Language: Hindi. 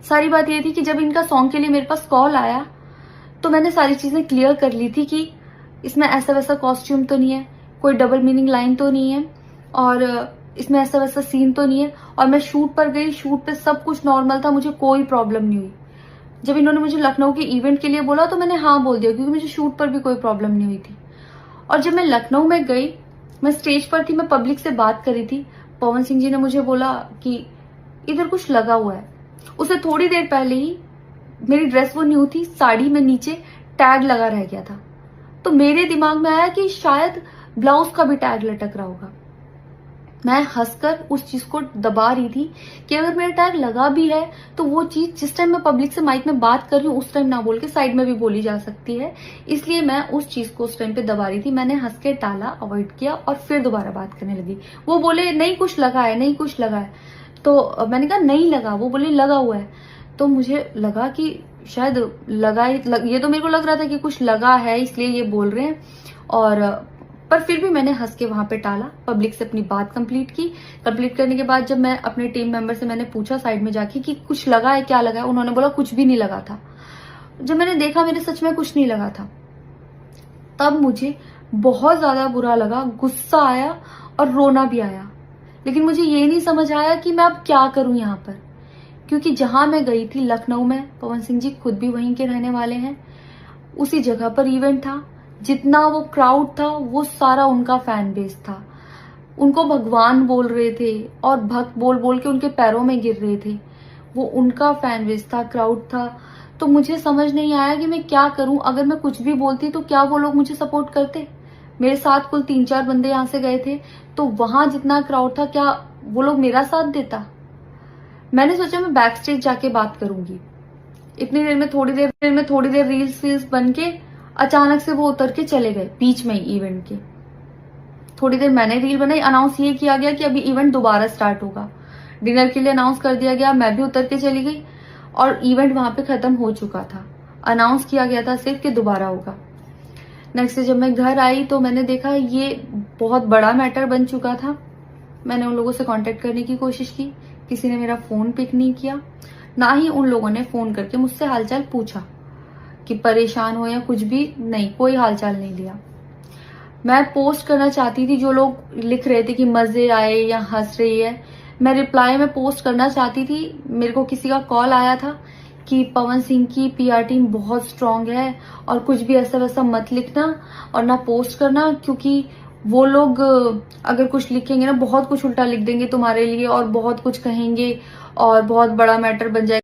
सारी बात ये थी कि जब इनका सॉन्ग के लिए मेरे पास कॉल आया तो मैंने सारी चीजें क्लियर कर ली थी कि इसमें ऐसा वैसा कॉस्ट्यूम तो नहीं है, कोई डबल मीनिंग लाइन तो नहीं है, और इसमें ऐसा वैसा सीन तो नहीं है। और मैं शूट पर गई, शूट पे सब कुछ नॉर्मल था, मुझे कोई प्रॉब्लम नहीं हुई। जब इन्होंने मुझे लखनऊ के इवेंट के लिए बोला तो मैंने हाँ बोल दिया, क्योंकि मुझे शूट पर भी कोई प्रॉब्लम नहीं हुई थी। और जब मैं लखनऊ में गई, मैं स्टेज पर थी, मैं पब्लिक से बात करी थी, पवन सिंह जी ने मुझे बोला कि इधर कुछ लगा हुआ है। उससे थोड़ी देर पहले ही मेरी ड्रेस वो न्यू थी, साड़ी में नीचे टैग लगा रह गया था। तो मेरे दिमाग में आया कि शायद ब्लाउज का भी टैग लटक रहा होगा। मैं हंसकर उस चीज को दबा रही थी कि अगर मेरा टैग लगा भी है तो वो चीज जिस टाइम मैं पब्लिक से माइक में बात कर रही हूँ उस टाइम ना बोल के साइड में भी बोली जा सकती है, इसलिए मैं उस चीज को उस टाइम पे दबा रही थी। मैंने हंस के टाला, अवॉइड किया और फिर दोबारा बात करने लगी। वो बोले नहीं कुछ लगा है, नहीं कुछ लगा है। तो मैंने कहा नहीं लगा। वो बोले लगा हुआ है। तो मुझे लगा कि शायद लगा ही ये तो मेरे को लग रहा था कि कुछ लगा है, इसलिए ये बोल रहे हैं। और पर फिर भी मैंने हंस के वहां पे टाला, पब्लिक से अपनी बात कंप्लीट की। कंप्लीट करने के बाद जब मैं अपने टीम मेंबर से मैंने पूछा साइड में जाके कि कुछ लगा है, क्या लगा है, उन्होंने बोला कुछ भी नहीं लगा था। जब मैंने देखा मेरे सच में कुछ नहीं लगा था, तब मुझे बहुत ज्यादा बुरा लगा, गुस्सा आया और रोना भी आया। लेकिन मुझे ये नहीं समझ आया कि मैं अब क्या करूं यहाँ पर, क्योंकि जहां मैं गई थी लखनऊ में, पवन सिंह जी खुद भी वहीं के रहने वाले हैं, उसी जगह पर इवेंट था। जितना वो क्राउड था वो सारा उनका फैन बेस था। उनको भगवान बोल रहे थे और भक्त बोल बोल के उनके पैरों में गिर रहे थे। वो उनका फैन बेस था, क्राउड था। तो मुझे समझ नहीं आया कि मैं क्या करूं। अगर मैं कुछ भी बोलती तो क्या वो लोग मुझे सपोर्ट करते? मेरे साथ कुल 3-4 बंदे यहाँ से गए थे, तो वहां जितना क्राउड था क्या वो लोग मेरा साथ देता? मैंने सोचा मैं बैक स्टेज जाके बात करूंगी। इतनी देर में थोड़ी देर रील्स बन के अचानक से वो उतर के चले गए बीच में ही इवेंट के। थोड़ी देर मैंने रील बनाई, अनाउंस ये किया गया कि अभी इवेंट दोबारा स्टार्ट होगा। डिनर के लिए अनाउंस कर दिया गया, मैं भी उतर के चली गई और इवेंट वहां पे खत्म हो चुका था। अनाउंस किया गया था सिर्फ कि दोबारा होगा। नेक्स्ट जब मैं घर आई तो मैंने देखा ये बहुत बड़ा मैटर बन चुका था। मैंने उन लोगों से कांटेक्ट करने की कोशिश की, किसी ने मेरा फोन पिक नहीं किया, ना ही उन लोगों ने फोन करके मुझसे हालचाल पूछा कि परेशान हो या कुछ भी नहीं, कोई हालचाल नहीं लिया। मैं पोस्ट करना चाहती थी, जो लोग लिख रहे थे कि मजे आए या हंस रही है, मैं रिप्लाई में पोस्ट करना चाहती थी। मेरे को किसी का कॉल आया था कि पवन सिंह की पीआर टीम बहुत स्ट्रांग है और कुछ भी ऐसा वैसा मत लिखना और ना पोस्ट करना, क्योंकि वो लोग अगर कुछ लिखेंगे ना बहुत कुछ उल्टा लिख देंगे तुम्हारे लिए और बहुत कुछ कहेंगे और बहुत बड़ा मैटर बन जाएगा।